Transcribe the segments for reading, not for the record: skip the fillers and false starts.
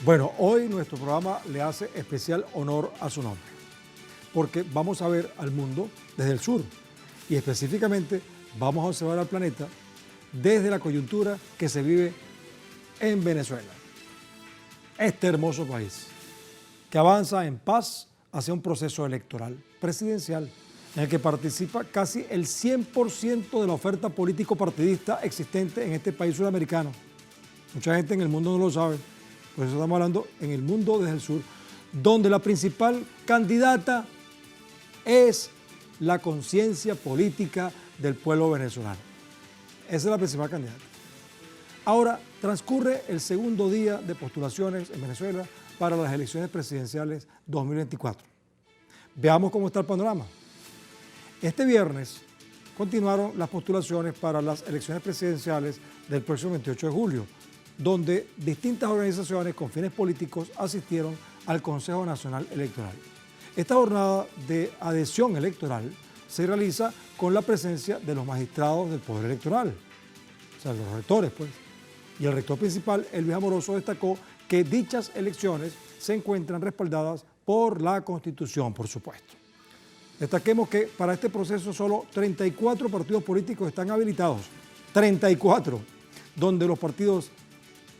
Bueno, hoy nuestro programa le hace especial honor a su nombre, porque vamos a ver al mundo desde el sur y específicamente vamos a observar al planeta desde la coyuntura que se vive en Venezuela, este hermoso país que avanza en paz hacia un proceso electoral presidencial en el que participa casi el 100% de la oferta político-partidista existente en este país sudamericano. Mucha gente en el mundo no lo sabe, por eso estamos hablando en el mundo desde el sur, donde la principal candidata es la conciencia política del pueblo venezolano. Esa es la principal candidata. Ahora transcurre el segundo día de postulaciones en Venezuela para las elecciones presidenciales 2024. Veamos cómo está el panorama. Este viernes continuaron las postulaciones para las elecciones presidenciales del próximo 28 de julio, donde distintas organizaciones con fines políticos asistieron al Consejo Nacional Electoral. Esta jornada de adhesión electoral se realiza con la presencia de los magistrados del Poder Electoral, o sea, los rectores, pues. Y el rector principal, Elvis Amoroso, destacó que dichas elecciones se encuentran respaldadas por la Constitución, por supuesto. Destaquemos que para este proceso solo 34 partidos políticos están habilitados, 34, donde los partidos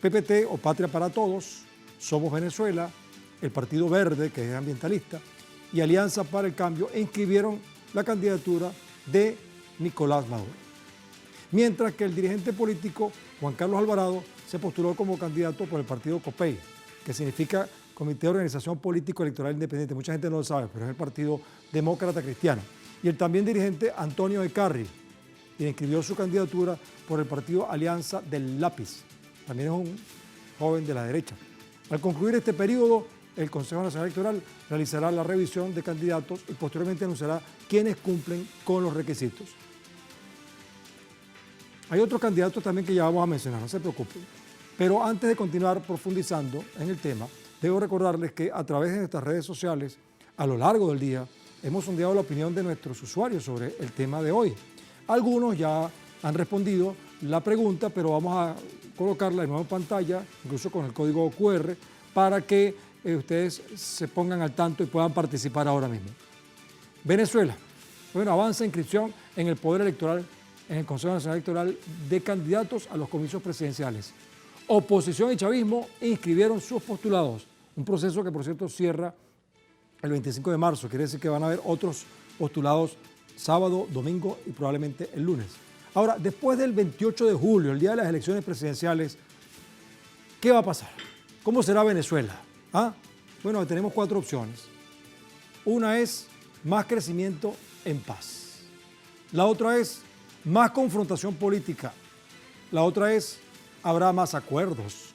PPT o Patria para Todos, Somos Venezuela, el Partido Verde, que es ambientalista, y Alianza para el Cambio inscribieron la candidatura de Nicolás Maduro. Mientras que el dirigente político Juan Carlos Alvarado se postuló como candidato por el partido COPEI, que significa Comité de Organización Político Electoral Independiente. Mucha gente no lo sabe, pero es el Partido Demócrata Cristiano. Y el también dirigente Antonio Ecarri, quien inscribió su candidatura por el partido Alianza del Lápiz. También es un joven de la derecha. Al concluir este periodo, el Consejo Nacional Electoral realizará la revisión de candidatos y posteriormente anunciará quiénes cumplen con los requisitos. Hay otros candidatos también que ya vamos a mencionar, no se preocupen. Pero antes de continuar profundizando en el tema, debo recordarles que a través de nuestras redes sociales, a lo largo del día, hemos sondeado la opinión de nuestros usuarios sobre el tema de hoy. Algunos ya han respondido la pregunta, pero vamos a colocarla de nuevo en pantalla, incluso con el código QR, para que ustedes se pongan al tanto y puedan participar ahora mismo. Venezuela. Bueno, avanza inscripción en el Poder Electoral, en el Consejo Nacional Electoral, de candidatos a los comicios presidenciales. Oposición y chavismo inscribieron sus postulados, un proceso que por cierto cierra el 25 de marzo, quiere decir que van a haber otros postulados sábado, domingo y probablemente el lunes. Ahora, después del 28 de julio, el día de las elecciones presidenciales, ¿qué va a pasar? ¿Cómo será Venezuela? Bueno, tenemos 4 opciones. Una es más crecimiento en paz. La otra es más confrontación política. La otra es habrá más acuerdos.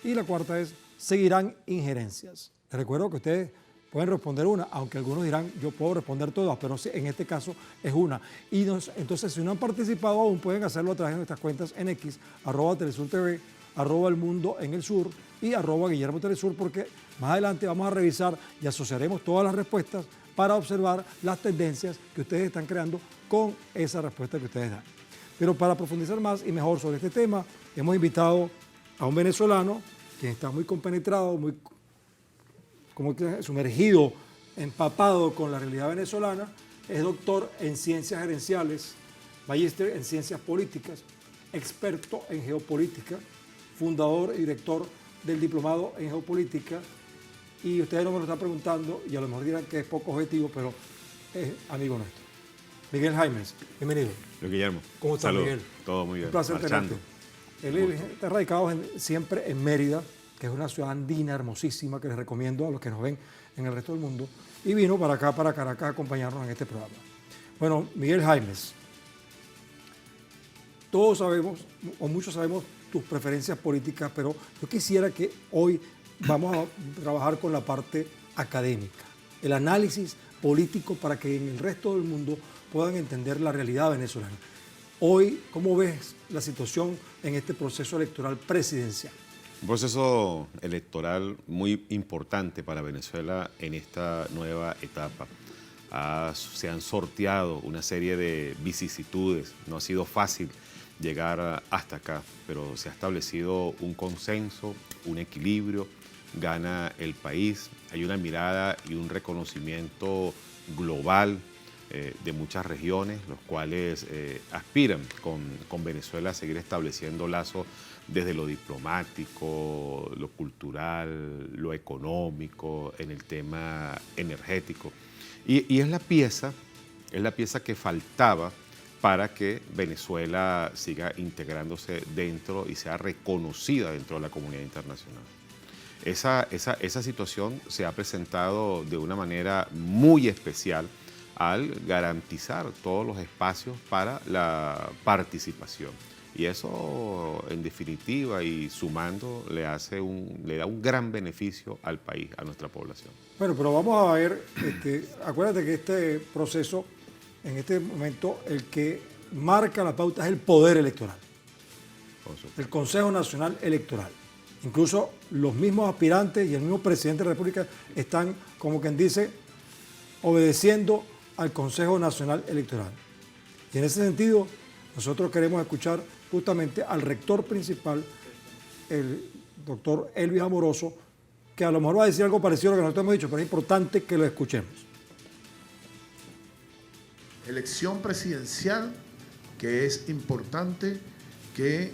Y la cuarta es seguirán injerencias. Les recuerdo que ustedes pueden responder una, aunque algunos dirán yo puedo responder todas, pero en este caso es una. Y entonces si no han participado aún pueden hacerlo a través de nuestras cuentas en X, @TelesurTV, @El Mundo en el Sur y @Guillermo Telesur, porque más adelante vamos a revisar y asociaremos todas las respuestas para observar las tendencias que ustedes están creando con esa respuesta que ustedes dan. Pero para profundizar más y mejor sobre este tema, hemos invitado a un venezolano quien está muy compenetrado, muy como que sumergido, empapado con la realidad venezolana. Es doctor en ciencias gerenciales, magíster en ciencias políticas, experto en geopolítica, fundador y director del diplomado en geopolítica. Y ustedes no me lo están preguntando y a lo mejor dirán que es poco objetivo, pero es amigo nuestro. Miguel Jaimes, bienvenido. Guillermo. ¿Cómo estás, Salud. Miguel? Todo muy bien. Un placer tenerte. Él está radicado siempre en Mérida, que es una ciudad andina hermosísima que les recomiendo a los que nos ven en el resto del mundo, y vino para acá, para Caracas, a acompañarnos en este programa. Bueno, Miguel Jaimes, todos sabemos, o muchos sabemos, tus preferencias políticas, pero yo quisiera que hoy vamos a trabajar con la parte académica, el análisis político para que en el resto del mundo puedan entender la realidad venezolana. Hoy, ¿cómo ves la situación en este proceso electoral presidencial? Un proceso electoral muy importante para Venezuela en esta nueva etapa. Se han sorteado una serie de vicisitudes, no ha sido fácil llegar hasta acá, pero se ha establecido un consenso, un equilibrio, gana el país, hay una mirada y un reconocimiento global de muchas regiones, los cuales aspiran con Venezuela a seguir estableciendo lazos desde lo diplomático, lo cultural, lo económico, en el tema energético. Y es la pieza que faltaba para que Venezuela siga integrándose dentro y sea reconocida dentro de la comunidad internacional. Esa situación se ha presentado de una manera muy especial al garantizar todos los espacios para la participación. Y eso, en definitiva y sumando, le da un gran beneficio al país, a nuestra población. Bueno, pero vamos a ver, acuérdate que este proceso, en este momento, el que marca la pauta es el poder electoral, el Consejo Nacional Electoral. Incluso los mismos aspirantes y el mismo presidente de la República están, como quien dice, obedeciendo al Consejo Nacional Electoral. Y en ese sentido, nosotros queremos escuchar justamente al rector principal, el doctor Elvis Amoroso, que a lo mejor va a decir algo parecido a lo que nosotros hemos dicho, pero es importante que lo escuchemos. Elección presidencial, que es importante que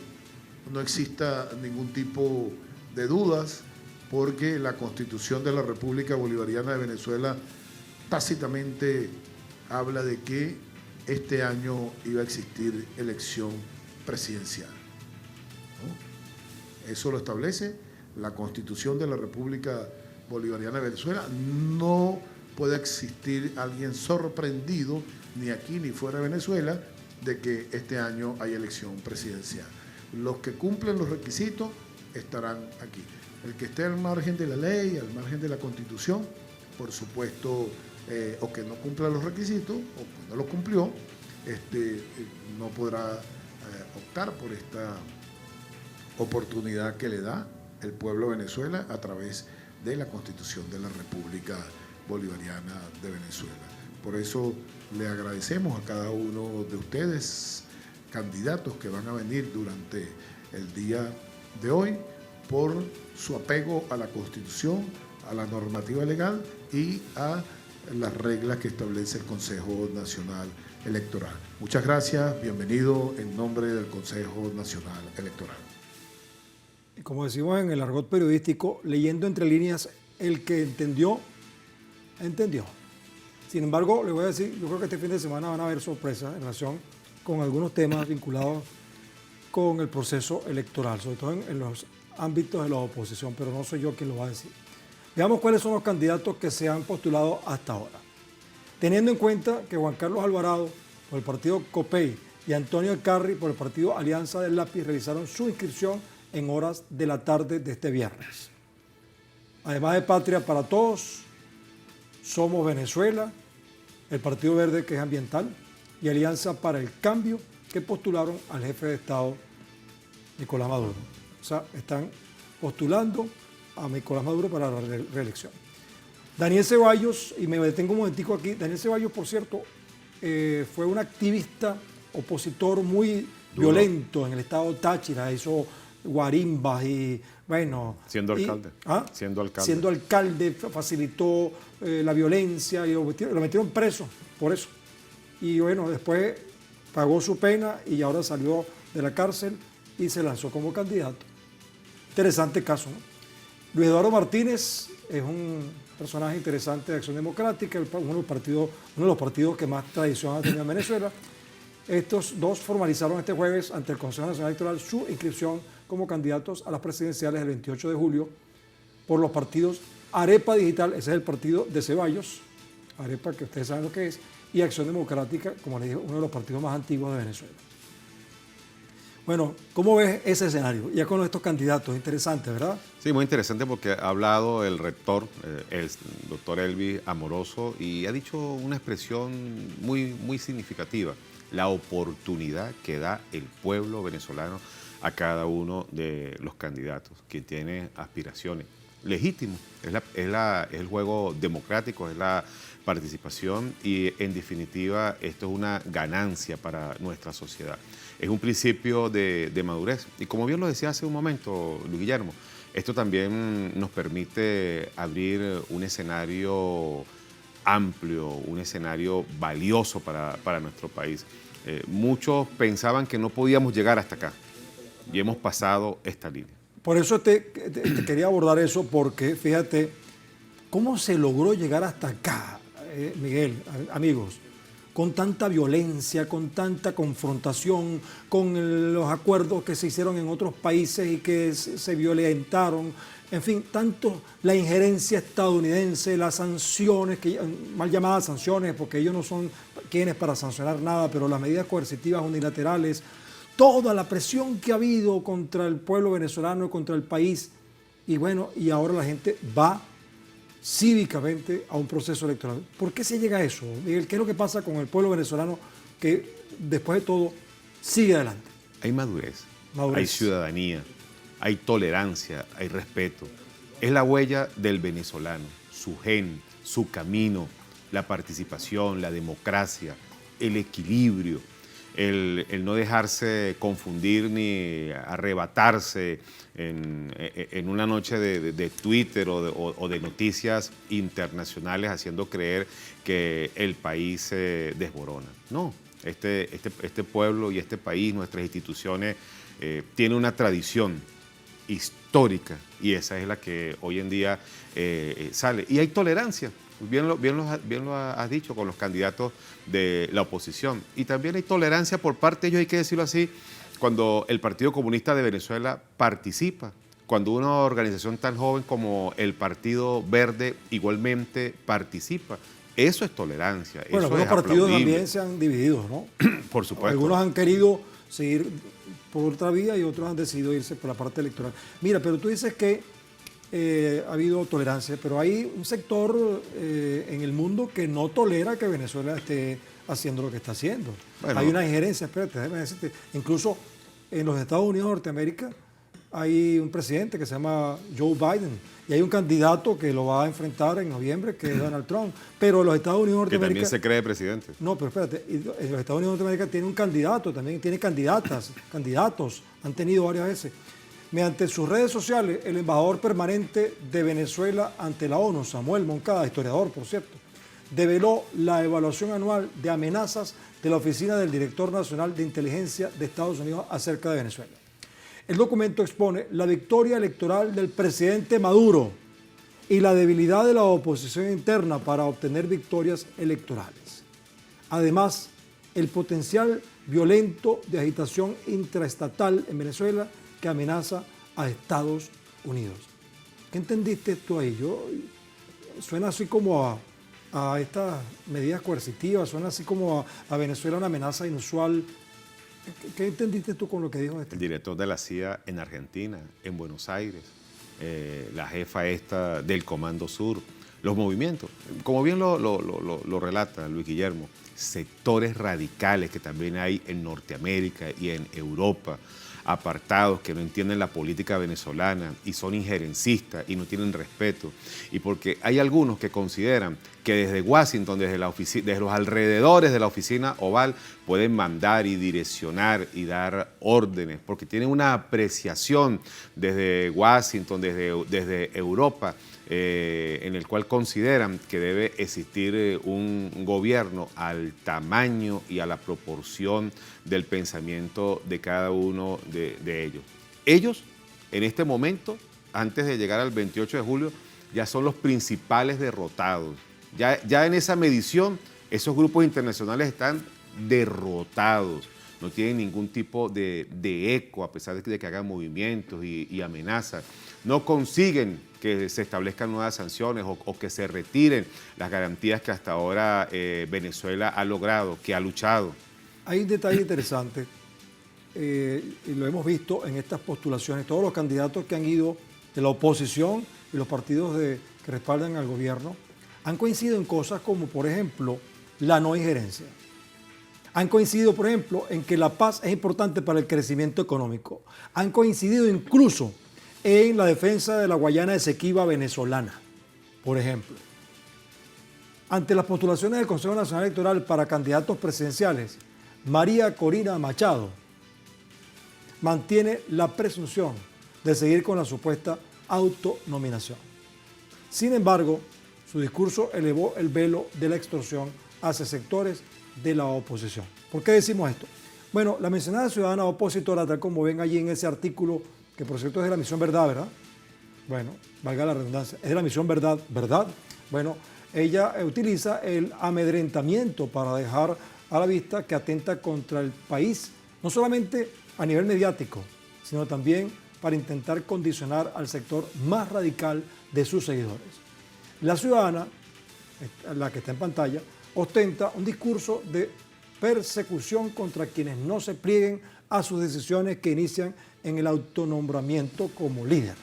no exista ningún tipo de dudas, porque la Constitución de la República Bolivariana de Venezuela tácitamente habla de que este año iba a existir elección presidencial, ¿no? Eso lo establece la Constitución de la República Bolivariana de Venezuela. No puede existir alguien sorprendido, ni aquí ni fuera de Venezuela, de que este año hay elección presidencial. Los que cumplen los requisitos estarán aquí. El que esté al margen de la ley, al margen de la Constitución, por supuesto, o que no cumpla los requisitos, o que no los cumplió, no podrá optar por esta oportunidad que le da el pueblo de Venezuela a través de la Constitución de la República Bolivariana de Venezuela. Por eso le agradecemos a cada uno de ustedes, candidatos que van a venir durante el día de hoy, por su apego a la Constitución, a la normativa legal y a las reglas que establece el Consejo Nacional Electoral. Muchas gracias, bienvenido en nombre del Consejo Nacional Electoral. Y como decimos en el argot periodístico, leyendo entre líneas, el que entendió, entendió. Sin embargo, le voy a decir, yo creo que este fin de semana van a haber sorpresas en relación con algunos temas vinculados con el proceso electoral, sobre todo en los ámbitos de la oposición, pero no soy yo quien lo va a decir. Veamos cuáles son los candidatos que se han postulado hasta ahora. Teniendo en cuenta que Juan Carlos Alvarado por el partido COPEI y Antonio Alcarri por el partido Alianza del Lápiz realizaron su inscripción en horas de la tarde de este viernes. Además de Patria para Todos, Somos Venezuela, el Partido Verde, que es ambiental, y Alianza para el Cambio, que postularon al jefe de Estado, Nicolás Maduro. O sea, están postulando a Nicolás Maduro para la reelección. Daniel Ceballos, y me detengo un momentico aquí, Daniel Ceballos, por cierto, fue un activista opositor muy violento en el estado Táchira, hizo guarimbas y bueno... Siendo alcalde. Siendo alcalde, facilitó la violencia y lo metieron preso por eso. Y bueno, después pagó su pena y ahora salió de la cárcel y se lanzó como candidato. Interesante caso, ¿no? Luis Eduardo Martínez es un personaje interesante de Acción Democrática, uno de los partidos que más tradición ha tenido en Venezuela. Estos dos formalizaron este jueves ante el Consejo Nacional Electoral su inscripción como candidatos a las presidenciales del 28 de julio por los partidos Arepa Digital, ese es el partido de Ceballos, Arepa, que ustedes saben lo que es, y Acción Democrática, como les dije, uno de los partidos más antiguos de Venezuela. Bueno, ¿cómo ves ese escenario? Ya con estos candidatos, interesante, ¿verdad? Sí, muy interesante porque ha hablado el rector, el doctor Elvis Amoroso, y ha dicho una expresión muy significativa, la oportunidad que da el pueblo venezolano a cada uno de los candidatos, que tiene aspiraciones, legítimo, es el juego democrático, es la participación y en definitiva esto es una ganancia para nuestra sociedad. Es un principio de madurez y como bien lo decía hace un momento Luis Guillermo, esto también nos permite abrir un escenario amplio, un escenario valioso para nuestro país. Muchos pensaban que no podíamos llegar hasta acá y hemos pasado esta línea. Por eso te quería abordar eso, porque fíjate cómo se logró llegar hasta acá, Miguel, amigos, con tanta violencia, con tanta confrontación, con los acuerdos que se hicieron en otros países y que se violentaron, en fin, tanto la injerencia estadounidense, las sanciones, mal llamadas sanciones, porque ellos no son quienes para sancionar nada, pero las medidas coercitivas unilaterales, toda la presión que ha habido contra el pueblo venezolano y contra el país, y bueno, y ahora la gente va cívicamente a un proceso electoral. ¿Por qué se llega a eso, Miguel? ¿Qué es lo que pasa con el pueblo venezolano que después de todo sigue adelante? Hay madurez, hay ciudadanía, hay tolerancia, hay respeto. Es la huella del venezolano, su gen, su camino, la participación, la democracia, el equilibrio, el no dejarse confundir ni arrebatarse en una noche de Twitter o de noticias internacionales haciendo creer que el país se desborona. No, este pueblo y este país, nuestras instituciones, tiene una tradición histórica y esa es la que hoy en día sale. Y hay tolerancia. Bien lo has dicho con los candidatos de la oposición. Y también hay tolerancia por parte de ellos, hay que decirlo así, cuando el Partido Comunista de Venezuela participa, cuando una organización tan joven como el Partido Verde igualmente participa. Eso es tolerancia. Bueno, eso algunos es partidos aplaudible. también se han dividido, ¿no? Por supuesto. Algunos han querido seguir por otra vía y otros han decidido irse por la parte electoral. Mira, pero tú dices que ha habido tolerancia, pero hay un sector en el mundo que no tolera que Venezuela esté haciendo lo que está haciendo. Bueno, hay una injerencia, espérate, déjame decirte, incluso en los Estados Unidos de Norteamérica hay un presidente que se llama Joe Biden y hay un candidato que lo va a enfrentar en noviembre, que es Donald Trump, pero los Estados Unidos de Norteamérica... Que también se cree presidente. No, pero espérate, los Estados Unidos de Norteamérica tiene un candidato, también tiene candidatos, han tenido varias veces. Mediante sus redes sociales, el embajador permanente de Venezuela ante la ONU, Samuel Moncada, historiador, por cierto, develó la evaluación anual de amenazas de la Oficina del Director Nacional de Inteligencia de Estados Unidos acerca de Venezuela. El documento expone la victoria electoral del presidente Maduro y la debilidad de la oposición interna para obtener victorias electorales. Además, el potencial violento de agitación intraestatal en Venezuela que amenaza a Estados Unidos. ¿Qué entendiste tú ahí? Suena así como a estas medidas coercitivas, suena así como a Venezuela una amenaza inusual. ¿Qué entendiste tú con lo que dijo este? El director de la CIA en Argentina, en Buenos Aires, la jefa esta del Comando Sur, los movimientos, como bien lo relata Luis Guillermo, sectores radicales que también hay en Norteamérica y en Europa, apartados que no entienden la política venezolana y son injerencistas y no tienen respeto. Y porque hay algunos que consideran que desde Washington, desde los alrededores de la oficina oval, pueden mandar y direccionar y dar órdenes, porque tienen una apreciación desde Washington, desde Europa, en el cual consideran que debe existir un gobierno al tamaño y a la proporción del pensamiento de cada uno de ellos. Ellos, en este momento, antes de llegar al 28 de julio, ya son los principales derrotados. Ya en esa medición, esos grupos internacionales están derrotados. No tienen ningún tipo de eco, a pesar de que hagan movimientos y amenazas. No consiguen que se establezcan nuevas sanciones o que se retiren las garantías que hasta ahora Venezuela ha logrado, que ha luchado. Hay un detalle interesante, y lo hemos visto en estas postulaciones. Todos los candidatos que han ido de la oposición y los partidos que respaldan al gobierno han coincidido en cosas como, por ejemplo, la no injerencia. Han coincidido, por ejemplo, en que la paz es importante para el crecimiento económico. Han coincidido incluso en la defensa de la Guayana Esequiba venezolana, por ejemplo. Ante las postulaciones del Consejo Nacional Electoral para candidatos presidenciales, María Corina Machado mantiene la presunción de seguir con la supuesta autonominación. Sin embargo, su discurso elevó el velo de la extorsión hacia sectores de la oposición. ¿Por qué decimos esto? Bueno, la mencionada ciudadana opositora, tal como ven allí en ese artículo, que por cierto es de la Misión Verdad, ¿verdad? Bueno, valga la redundancia, es de la Misión Verdad, ¿verdad? Bueno, ella utiliza el amedrentamiento para dejar a la vista que atenta contra el país, no solamente a nivel mediático, sino también para intentar condicionar al sector más radical de sus seguidores. La ciudadana, la que está en pantalla, ostenta un discurso de persecución contra quienes no se plieguen a sus decisiones que inician en el autonombramiento como líder.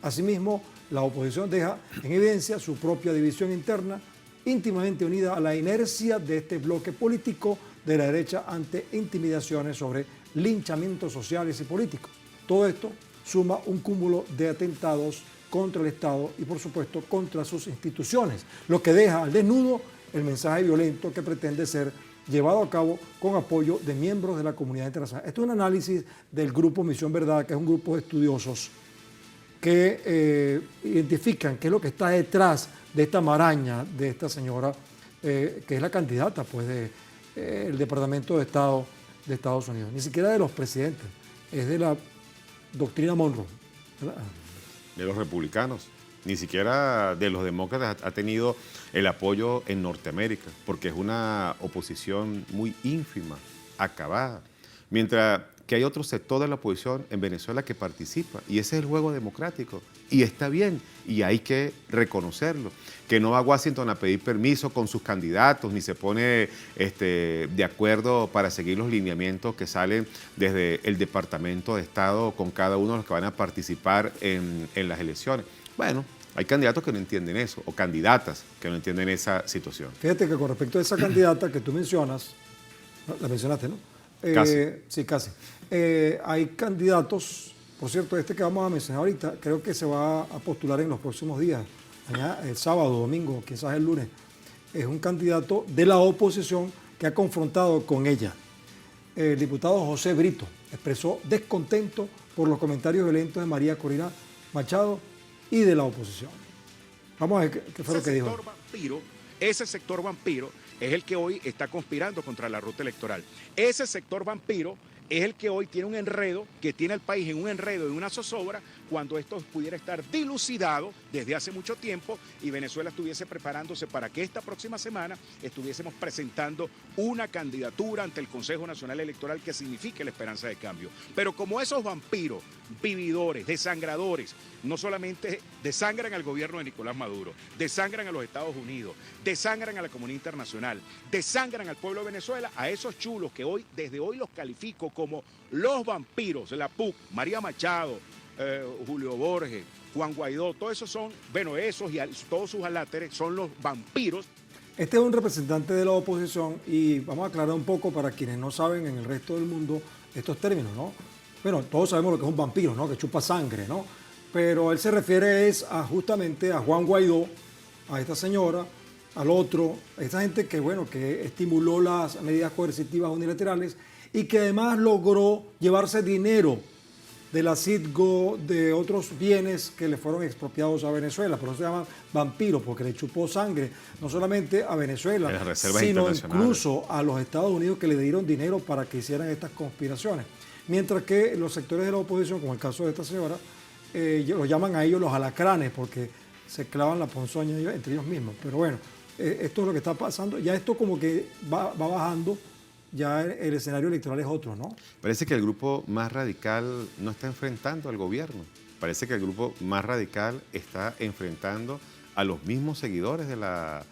Asimismo, la oposición deja en evidencia su propia división interna, íntimamente unida a la inercia de este bloque político de la derecha ante intimidaciones sobre linchamientos sociales y políticos. Todo esto suma un cúmulo de atentados contra el Estado y, por supuesto, contra sus instituciones, lo que deja al desnudo el mensaje violento que pretende ser llevado a cabo con apoyo de miembros de la comunidad internacional. Esto es un análisis del grupo Misión Verdad, que es un grupo de estudiosos que identifican qué es lo que está detrás de esta maraña de esta señora, que es la candidata pues, del Departamento de Estado de Estados Unidos. Ni siquiera de los presidentes, es de la doctrina Monroe, ¿verdad? De los republicanos, ni siquiera de los demócratas ha tenido el apoyo en Norteamérica, porque es una oposición muy ínfima, acabada. Mientras que hay otro sector de la oposición en Venezuela que participa, y ese es el juego democrático, y está bien, y hay que reconocerlo, que no va a Washington a pedir permiso con sus candidatos, ni se pone de acuerdo para seguir los lineamientos que salen desde el Departamento de Estado con cada uno de los que van a participar en las elecciones. Bueno, hay candidatos que no entienden eso, o candidatas que no entienden esa situación. Fíjate que con respecto a esa candidata que tú mencionas, la mencionaste, ¿no? Casi. Sí, casi. Hay candidatos, por cierto, este que vamos a mencionar ahorita, creo que se va a postular en los próximos días, mañana, el sábado, domingo, quizás el lunes. Es un candidato de la oposición que ha confrontado con ella. El diputado José Brito expresó descontento por los comentarios violentos de María Corina Machado y de la oposición. Vamos a ver qué fue lo que dijo. Ese sector vampiro es el que hoy está conspirando contra la ruta electoral. Ese sector vampiro es el que hoy tiene un enredo, que tiene al país en un enredo, en una zozobra, cuando esto pudiera estar dilucidado desde hace mucho tiempo y Venezuela estuviese preparándose para que esta próxima semana estuviésemos presentando una candidatura ante el Consejo Nacional Electoral que signifique la esperanza de cambio. Pero como esos vampiros, vividores, desangradores, no solamente desangran al gobierno de Nicolás Maduro, desangran a los Estados Unidos, desangran a la comunidad internacional, desangran al pueblo de Venezuela, a esos chulos que hoy, desde hoy los califico como los vampiros de la PUC, María Machado, Julio Borges, Juan Guaidó, todos esos son, bueno, esos y todos sus aláteres son los vampiros. Este es un representante de la oposición y vamos a aclarar un poco para quienes no saben en el resto del mundo estos términos, ¿no? Bueno, todos sabemos lo que es un vampiro, ¿no? Que chupa sangre, ¿no? Pero él se refiere justamente a Juan Guaidó, a esta señora, al otro, a esta gente que, bueno, que estimuló las medidas coercitivas unilaterales y que además logró llevarse dinero de la Citgo, de otros bienes que le fueron expropiados a Venezuela. Por eso se llama vampiro, porque le chupó sangre no solamente a Venezuela, sino incluso a los Estados Unidos, que le dieron dinero para que hicieran estas conspiraciones. Mientras que los sectores de la oposición, como el caso de esta señora, los llaman a ellos los alacranes, porque se clavan la ponzoña entre ellos mismos. Pero bueno, esto es lo que está pasando. Ya esto como que va bajando. Ya el escenario electoral es otro, ¿no? Parece que el grupo más radical no está enfrentando al gobierno. Parece que el grupo más radical está enfrentando a los mismos seguidores de la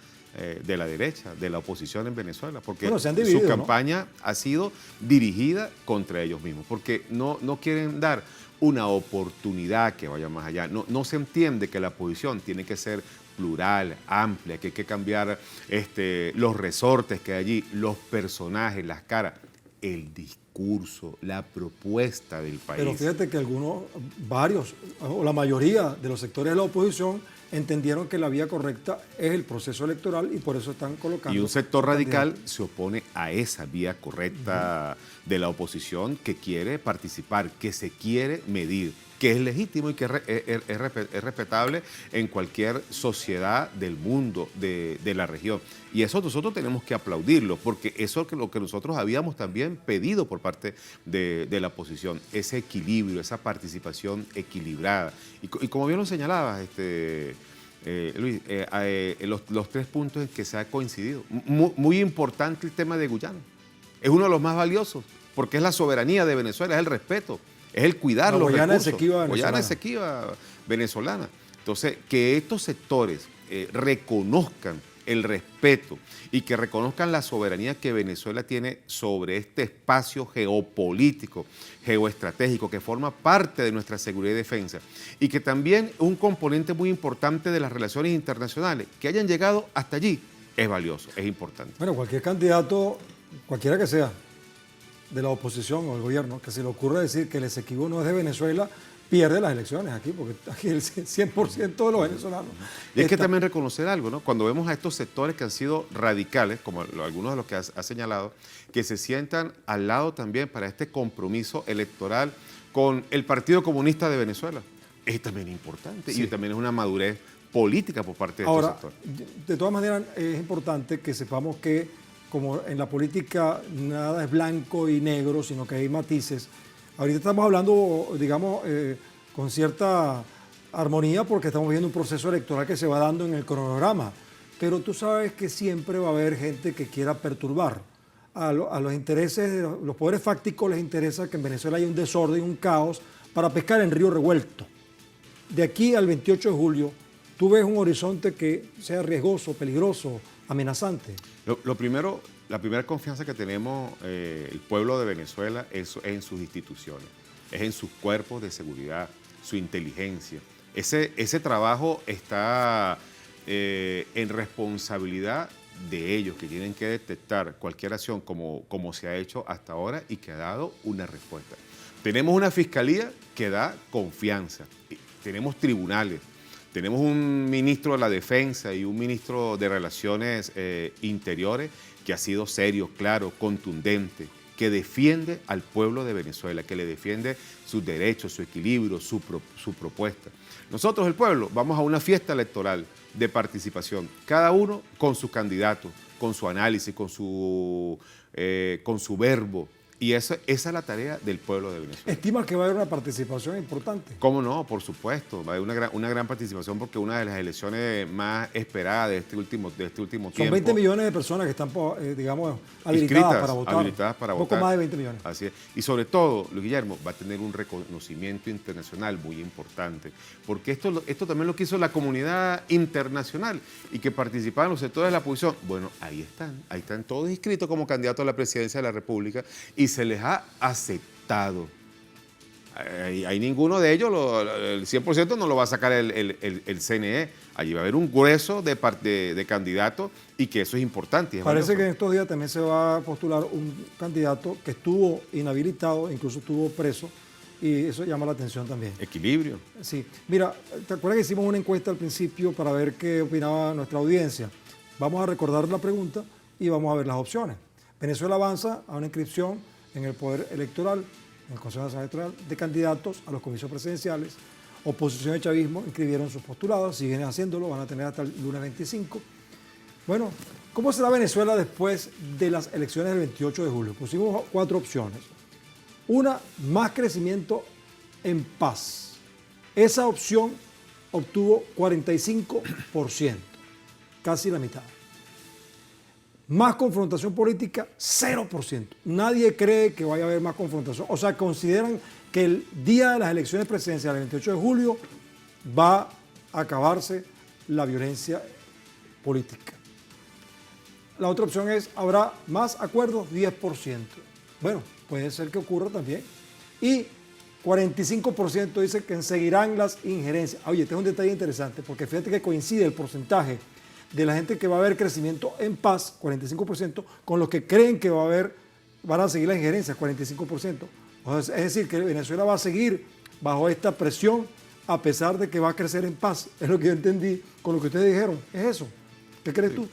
derecha, de la oposición en Venezuela, porque bueno, se han dividido, su campaña ha sido dirigida contra ellos mismos, porque no quieren dar una oportunidad que vaya más allá. No se entiende que la oposición tiene que ser plural, amplia, que hay que cambiar los resortes que hay allí, los personajes, las caras, el discurso discurso, la propuesta del país. Pero fíjate que varios, o la mayoría de los sectores de la oposición entendieron que la vía correcta es el proceso electoral y por eso están colocando... Y un sector radical se opone a esa vía correcta de la oposición que quiere participar, que se quiere medir, que es legítimo y que es respetable en cualquier sociedad del mundo, de la región. Y eso nosotros tenemos que aplaudirlo, porque eso es lo que nosotros habíamos también pedido por parte de la oposición, ese equilibrio, esa participación equilibrada. Y como bien lo señalabas, Luis, los 3 puntos en que se ha coincidido. Muy importante el tema de Guyana. Es uno de los más valiosos, porque es la soberanía de Venezuela, es el respeto, es el cuidar los recursos. Guyana es Esequiba venezolana. Entonces, que estos sectores reconozcan el respeto y que reconozcan la soberanía que Venezuela tiene sobre este espacio geopolítico, geoestratégico, que forma parte de nuestra seguridad y defensa, y que también es un componente muy importante de las relaciones internacionales, que hayan llegado hasta allí, es valioso, es importante. Bueno, cualquier candidato, cualquiera que sea, de la oposición o del gobierno, que se le ocurra decir que el Esequibo no es de Venezuela, pierde las elecciones aquí, porque aquí el 100% de los venezolanos. Y hay que también reconocer algo, ¿no? Cuando vemos a estos sectores que han sido radicales, como algunos de los que ha señalado, que se sientan al lado también para este compromiso electoral con el Partido Comunista de Venezuela. Es también importante y también es una madurez política por parte de estos sectores. De todas maneras, es importante que sepamos que, como en la política nada es blanco y negro, sino que hay matices. Ahorita estamos hablando, digamos, con cierta armonía porque estamos viendo un proceso electoral que se va dando en el cronograma, pero tú sabes que siempre va a haber gente que quiera perturbar. A los intereses, de los poderes fácticos les interesa que en Venezuela haya un desorden, un caos, para pescar en río revuelto. De aquí al 28 de julio, ¿tú ves un horizonte que sea riesgoso, peligroso, amenazante? Lo primero, la primera confianza que tenemos el pueblo de Venezuela es en sus instituciones, es en sus cuerpos de seguridad, su inteligencia. Ese trabajo está en responsabilidad de ellos, que tienen que detectar cualquier acción como se ha hecho hasta ahora y que ha dado una respuesta. Tenemos una fiscalía que da confianza, tenemos tribunales, tenemos un ministro de la Defensa y un ministro de Relaciones Interiores que ha sido serio, claro, contundente, que defiende al pueblo de Venezuela, que le defiende sus derechos, su equilibrio, su propuesta. Nosotros, el pueblo, vamos a una fiesta electoral de participación, cada uno con su candidato, con su análisis, con su verbo. Y esa es la tarea del pueblo de Venezuela. ¿Estimas que va a haber una participación importante? ¿Cómo no? Por supuesto. Va a haber una gran participación porque una de las elecciones más esperadas de este último tiempo. Son 20 millones de personas que están, digamos, habilitadas para votar. Habilitadas para votar. Poco más de 20 millones. Así es. Y sobre todo, Luis Guillermo, va a tener un reconocimiento internacional muy importante. Porque esto también lo quiso la comunidad internacional y que participaban los sectores de la oposición. Bueno, ahí están todos inscritos como candidatos a la presidencia de la República y se les ha aceptado. Hay ninguno de ellos, el 100% no lo va a sacar el CNE. Allí va a haber un grueso de candidatos y que eso es importante. Parece que en estos días también se va a postular un candidato que estuvo inhabilitado, incluso estuvo preso, y eso llama la atención también. Equilibrio. Sí. Mira, ¿te acuerdas que hicimos una encuesta al principio para ver qué opinaba nuestra audiencia? Vamos a recordar la pregunta y vamos a ver las opciones. Venezuela avanza a una inscripción en el Poder Electoral, en el Consejo Nacional Electoral, de candidatos a los comicios presidenciales. Oposición y chavismo inscribieron sus postulados, siguen haciéndolo, van a tener hasta el lunes 25. Bueno, ¿cómo será Venezuela después de las elecciones del 28 de julio? Pusimos 4 opciones. Una, más crecimiento en paz. Esa opción obtuvo 45%, casi la mitad. Más confrontación política, 0%. Nadie cree que vaya a haber más confrontación. O sea, consideran que el día de las elecciones presidenciales, el 28 de julio, va a acabarse la violencia política. La otra opción es, habrá más acuerdos, 10%. Bueno, puede ser que ocurra también. Y 45% dice que seguirán las injerencias. Oye, este es un detalle interesante, porque fíjate que coincide el porcentaje de la gente que va a haber crecimiento en paz, 45%, con los que creen que va a haber van a seguir las injerencias, 45%. O sea, es decir, que Venezuela va a seguir bajo esta presión a pesar de que va a crecer en paz. Es lo que yo entendí con lo que ustedes dijeron. Es eso. ¿Qué crees tú?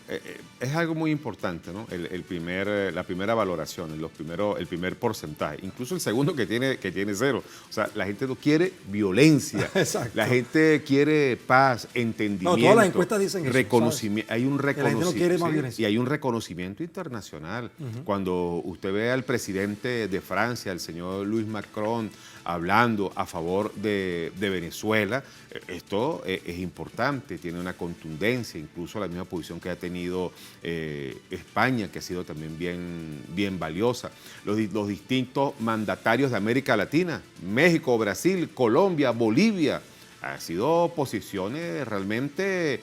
Es algo muy importante, ¿no? La primera valoración, el primer porcentaje, incluso el segundo que tiene cero. O sea, la gente no quiere violencia. Exacto. La gente quiere paz, entendimiento. No, todas las encuestas dicen eso, reconocimiento. Hay un reconocimiento. No quiere más violencia. Y hay un reconocimiento internacional. Cuando usted ve al presidente de Francia, el señor Luis Macron, hablando a favor de Venezuela, esto es importante, tiene una contundencia, incluso la misma posición que ha tenido España, que ha sido también bien valiosa. Los distintos mandatarios de América Latina, México, Brasil, Colombia, Bolivia, han sido posiciones realmente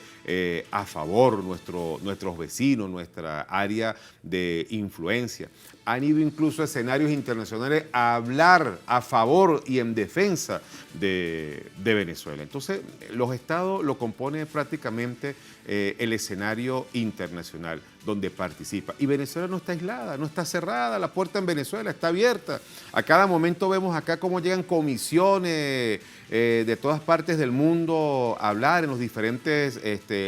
a favor, nuestros vecinos, nuestra área de influencia. Han ido incluso a escenarios internacionales a hablar a favor y en defensa de Venezuela. Entonces, los estados lo compone prácticamente el escenario internacional donde participa. Y Venezuela no está aislada, no está cerrada, la puerta en Venezuela está abierta. A cada momento vemos acá cómo llegan comisiones de todas partes del mundo a hablar en los diferentes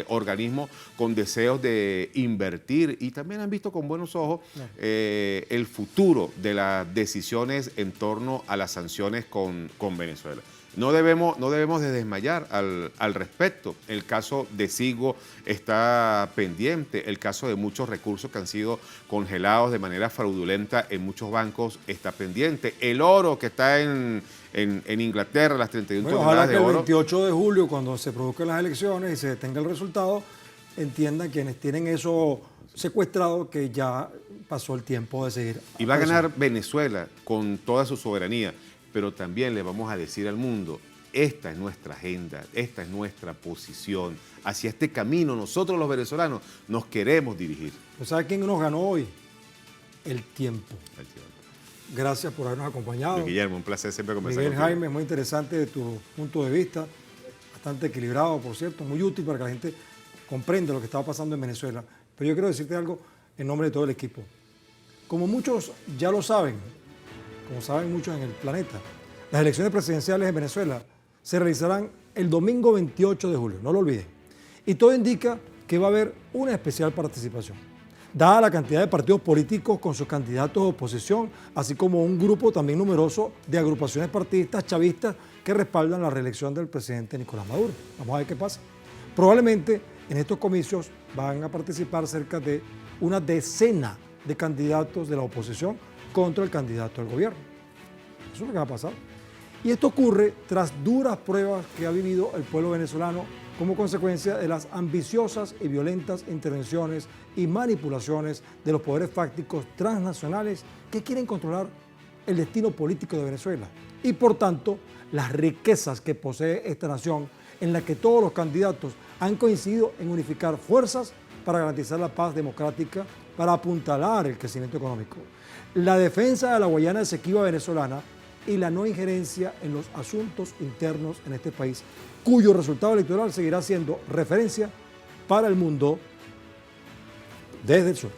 organismos con deseos de invertir, y también han visto con buenos ojos el futuro de las decisiones en torno a las sanciones con Venezuela. No debemos de desmayar al respecto. El caso de Sigo está pendiente, el caso de muchos recursos que han sido congelados de manera fraudulenta en muchos bancos está pendiente. El oro que está en Inglaterra, las 31 toneladas de oro. Ojalá que el 28 de julio, cuando se produzcan las elecciones y se detenga el resultado, entiendan quienes tienen eso secuestrado que ya pasó el tiempo de seguir. Y va a ganar Venezuela con toda su soberanía, pero también le vamos a decir al mundo, esta es nuestra agenda, esta es nuestra posición. Hacia este camino nosotros los venezolanos nos queremos dirigir. ¿Sabe quién nos ganó hoy? El tiempo. Gracias por habernos acompañado. Guillermo, un placer siempre conversar Miguel contigo. Jaime, muy interesante de tu punto de vista, bastante equilibrado, por cierto, muy útil para que la gente comprenda lo que estaba pasando en Venezuela. Pero yo quiero decirte algo en nombre de todo el equipo. Como muchos ya lo saben, como saben muchos en el planeta, las elecciones presidenciales en Venezuela se realizarán el domingo 28 de julio, no lo olviden. Y todo indica que va a haber una especial participación, dada la cantidad de partidos políticos con sus candidatos de oposición, así como un grupo también numeroso de agrupaciones partidistas chavistas que respaldan la reelección del presidente Nicolás Maduro. Vamos a ver qué pasa. Probablemente en estos comicios van a participar cerca de una decena de candidatos de la oposición contra el candidato del gobierno. Eso es lo que va a pasar. Y esto ocurre tras duras pruebas que ha vivido el pueblo venezolano como consecuencia de las ambiciosas y violentas intervenciones y manipulaciones de los poderes fácticos transnacionales que quieren controlar el destino político de Venezuela y, por tanto, las riquezas que posee esta nación, en la que todos los candidatos han coincidido en unificar fuerzas para garantizar la paz democrática, para apuntalar el crecimiento económico, la defensa de la Guayana Esequiba venezolana y la no injerencia en los asuntos internos en este país, cuyo resultado electoral seguirá siendo referencia para el mundo desde el sur.